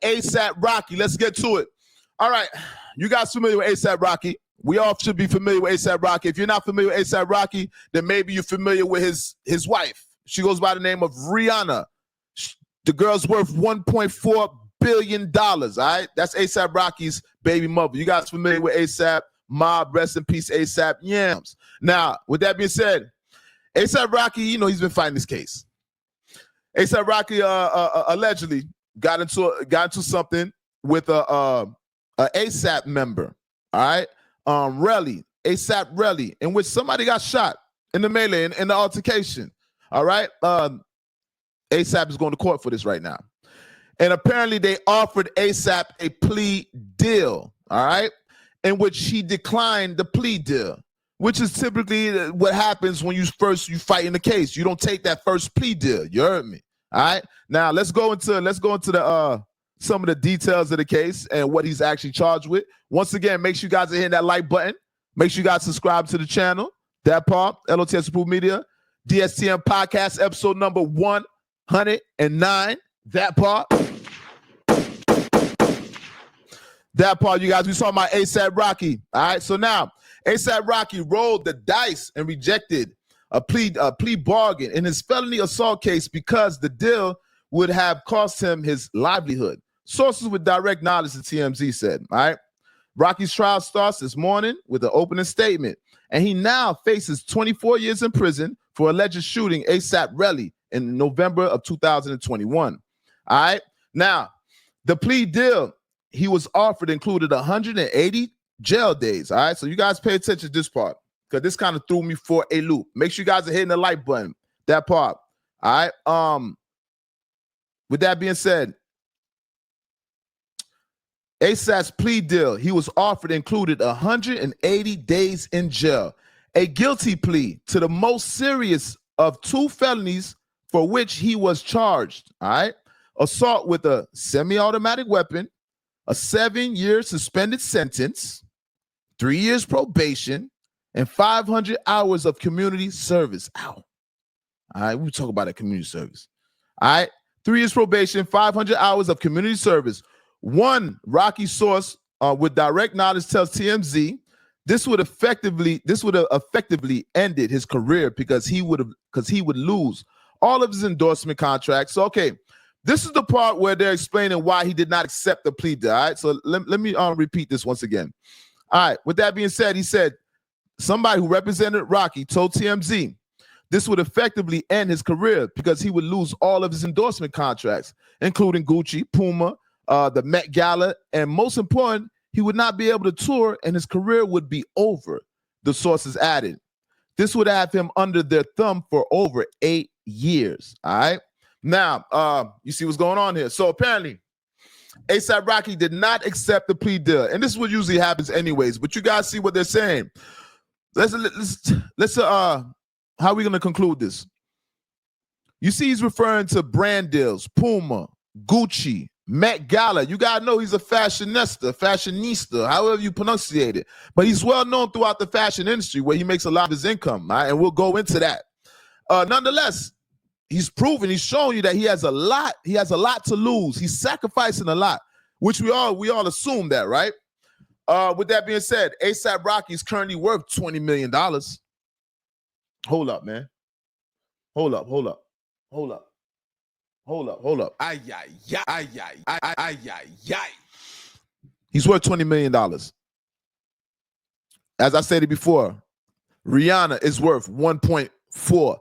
A$AP Rocky. Let's get to it. All right, you guys familiar with A$AP Rocky? We all should be familiar with A$AP Rocky. If you're not familiar with A$AP Rocky, then maybe you're familiar with his wife. She goes by the name of Rihanna. The girl's worth $1.4 billion, all right? That's A$AP Rocky's baby mother. You guys familiar with A$AP? Mob, rest in peace, A$AP Yams. Now, with that being said, A$AP Rocky, you know, he's been fighting this case. A$AP Rocky allegedly got into something with a A$AP member, all right? Relli, A$AP Relli, in which somebody got shot in the melee, in the altercation, all right? A$AP is going to court for this right now. And apparently they offered A$AP a plea deal, all right, in which he declined the plea deal, which is typically what happens when you fight in the case. You don't take that first plea deal. You heard me, all right? Now let's go into the some of the details of the case and what he's actually charged with. Once again, make sure you guys are hitting that like button. Make sure you guys subscribe to the channel. That part, L.O.T.S Approved Media, DSTM Podcast, episode number 109. That part. That part, you guys. We saw my A$AP Rocky. All right. So now, A$AP Rocky rolled the dice and rejected a plea bargain in his felony assault case because the deal would have cost him his livelihood. Sources with direct knowledge to TMZ said. All right. Rocky's trial starts this morning with an opening statement, and he now faces 24 years in prison for alleged shooting A$AP Relli in November of 2021. All right. Now, the plea deal he was offered included 180 jail days. All right. So you guys pay attention to this part because this kind of threw me for a loop. Make sure you guys are hitting the like button. That part. All right. With that being said, A$AP's plea deal he was offered included 180 days in jail, a guilty plea to the most serious of 2 felonies for which he was charged. All right. Assault with a semi-automatic weapon, a 7-year suspended sentence, 3 years probation, and 500 hours of community service. Ow. All right, we talk about that community service. All right, 3 years probation, 500 hours of community service. One Rocky source with direct knowledge tells TMZ this would have effectively ended his career because he would lose all of his endorsement contracts. So, okay. This is the part where they're explaining why he did not accept the plea deal. All right, so let me repeat this once again. All right, with that being said, he said somebody who represented Rocky told TMZ this would effectively end his career because he would lose all of his endorsement contracts, including Gucci, Puma, the Met Gala, and most important, he would not be able to tour and his career would be over, the sources added. This would have him under their thumb for over 8 years, all right? Now, you see what's going on here. So apparently, A$AP Rocky did not accept the plea deal. And this is what usually happens anyways. But you guys see what they're saying. Let's how are we going to conclude this? You see he's referring to brand deals, Puma, Gucci, Met Gala. You got to know he's a fashionista, however you pronunciate it. But he's well known throughout the fashion industry where he makes a lot of his income, right? And we'll go into that. Nonetheless, he's shown you that he has a lot to lose. He's sacrificing a lot, which we all assume that, right? With that being said, A$AP Rocky is currently worth $20 million. Hold up, man. Hold up. Ay. He's worth $20 million. As I stated before, Rihanna is worth $1.4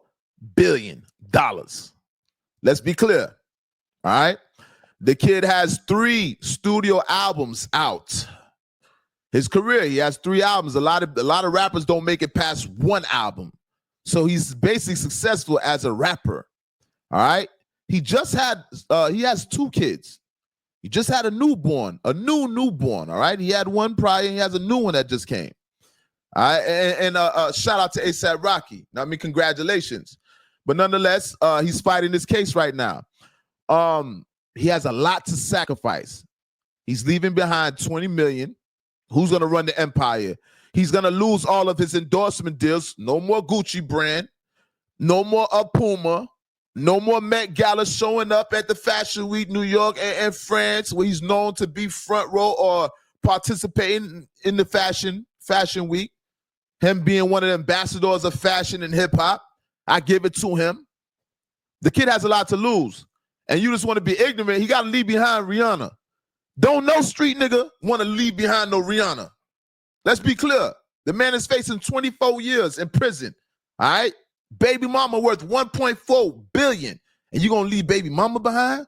billion. Let's be clear. All right. The kid has 3 studio albums out. His career, he has 3 albums. A lot of rappers don't make it past 1 album. So he's basically successful as a rapper. All right. He has 2 kids. He just had a newborn. All right. He had one prior and he has a new one that just came. All right. And shout out to A$AP Rocky. I mean, congratulations. But nonetheless, he's fighting this case right now. He has a lot to sacrifice. He's leaving behind $20 million. Who's going to run the empire? He's going to lose all of his endorsement deals. No more Gucci brand. No more Puma. No more Met Gala showing up at the Fashion Week, New York and France, where he's known to be front row or participating in the Fashion Week. Him being one of the ambassadors of fashion and hip hop. I give it to him. The kid has a lot to lose. And you just want to be ignorant. He got to leave behind Rihanna. Don't no street nigga want to leave behind no Rihanna. Let's be clear. The man is facing 24 years in prison. All right? Baby mama worth $1.4 billion. And you going to leave baby mama behind?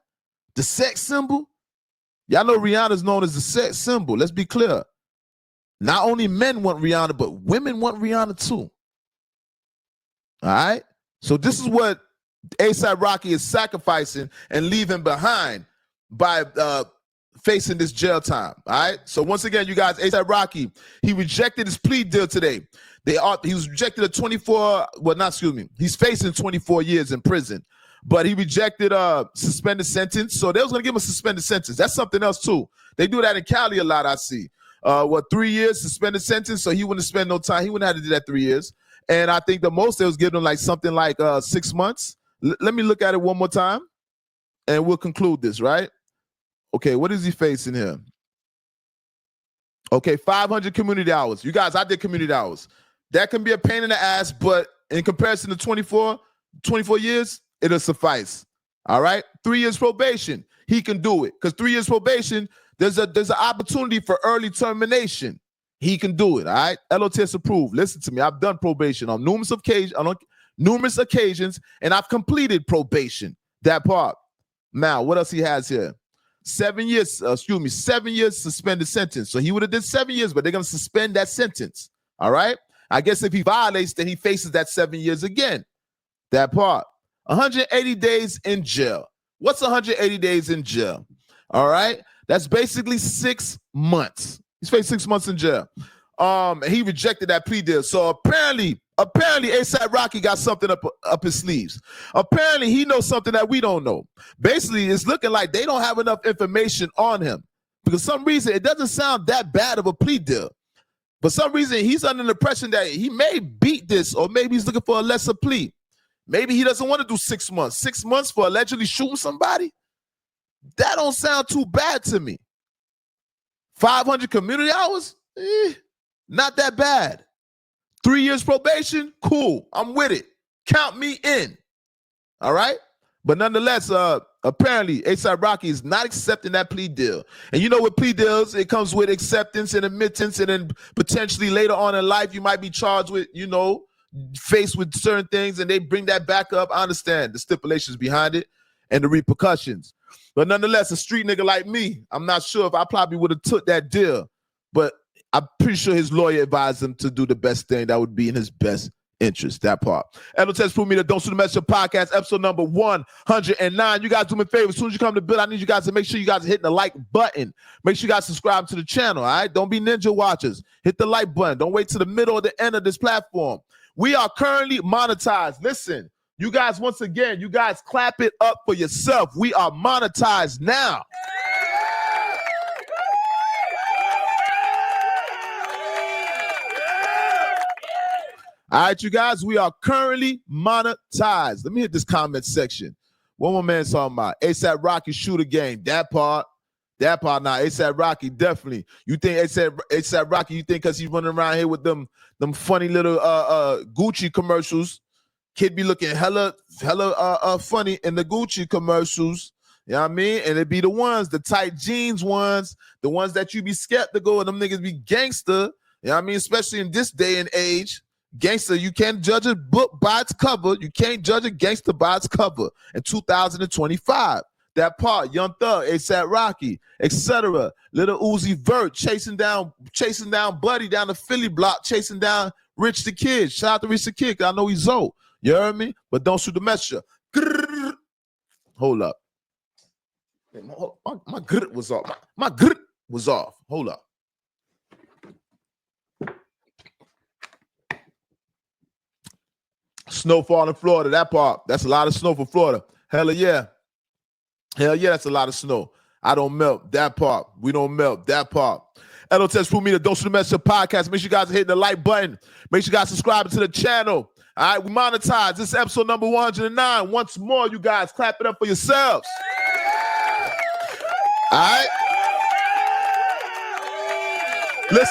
The sex symbol? Y'all know Rihanna's known as the sex symbol. Let's be clear. Not only men want Rihanna, but women want Rihanna too. All right? So this is what A$AP Rocky is sacrificing and leaving behind by facing this jail time. All right? So once again, you guys, A$AP Rocky, he rejected his plea deal today. He was rejected he's facing 24 years in prison. But he rejected a suspended sentence. So they was going to give him a suspended sentence. That's something else too. They do that in Cali a lot, I see. 3 years suspended sentence, so he wouldn't spend no time. He wouldn't have to do that 3 years. And I think the most they was giving him like something like 6 months. Let me look at it one more time, and we'll conclude this, right? Okay, what is he facing here? Okay, 500 community hours. You guys, I did community hours. That can be a pain in the ass, but in comparison to 24 years, it'll suffice. All right? 3 years probation. He can do it. Because 3 years probation, there's an opportunity for early termination. He can do it. All right? L.O.T.S approved. Listen to me. I've done probation on numerous occasions, and I've completed probation. That part. Now, what else he has here? 7 years suspended sentence. So he would have did 7 years, but they're going to suspend that sentence. All right? I guess if he violates, then he faces that 7 years again. That part. 180 days in jail. What's 180 days in jail? All right? That's basically 6 months. He's faced 6 months in jail. He rejected that plea deal. So apparently A$AP Rocky got something up his sleeves. Apparently he knows something that we don't know. Basically, it's looking like they don't have enough information on him. Because for some reason, it doesn't sound that bad of a plea deal. For some reason, he's under the impression that he may beat this, or maybe he's looking for a lesser plea. Maybe he doesn't want to do 6 months. 6 months for allegedly shooting somebody? That don't sound too bad to me. 500 community hours? Not that bad. 3 years probation? Cool. I'm with it. Count me in. All right? But nonetheless, apparently, A$AP Rocky is not accepting that plea deal. And you know with plea deals, it comes with acceptance and admittance, and then potentially later on in life, you might be charged with, faced with certain things, and they bring that back up. I understand the stipulations behind it and the repercussions. But nonetheless, a street nigga like me, I'm not sure if I probably would have took that deal. But I'm pretty sure his lawyer advised him to do the best thing that would be in his best interest, that part. L.O.T.S prove me that Don't Shoot the Messenger podcast, episode number 109. You guys do me a favor. As soon as you come to the bill, I need you guys to make sure you guys are hitting the like button. Make sure you guys subscribe to the channel, all right? Don't be ninja watchers. Hit the like button. Don't wait to the middle or the end of this platform. We are currently monetized. Listen, you guys, once again, you guys clap it up for yourself. We are monetized now. All right, you guys, we are currently monetized. Let me hit this comment section. One more man talking about A$AP Rocky shooter game. That part now. A$AP Rocky, definitely. You think A$AP Rocky, you think because he's running around here with them funny little Gucci commercials, kid be looking hella funny in the Gucci commercials. You know what I mean? And it be the ones, the tight jeans ones, the ones that you be skeptical and them niggas be gangster. You know what I mean? Especially in this day and age. Gangster, you can't judge a book by its cover. You can't judge a gangster by its cover in 2025. That part, Young Thug, A$AP Rocky, etc. Little Uzi Vert chasing down Buddy down the Philly block, chasing down Rich the Kid. Shout out to Rich the Kid, I know he's old. You heard me? But don't shoot the messenger. Hold up. My grip was off. My grip was off. Hold up. Snowfall in Florida, that part. That's a lot of snow for Florida. Hell yeah. Hell yeah, that's a lot of snow. I don't melt. That part. We don't melt. That part. L.O.T.S prove me that Don't Shoot the Messenger podcast. Make sure you guys are hitting the like button. Make sure you guys subscribe to the channel. All right, we monetize. This is episode number 109. Once more, you guys, clap it up for yourselves. All right? Listen.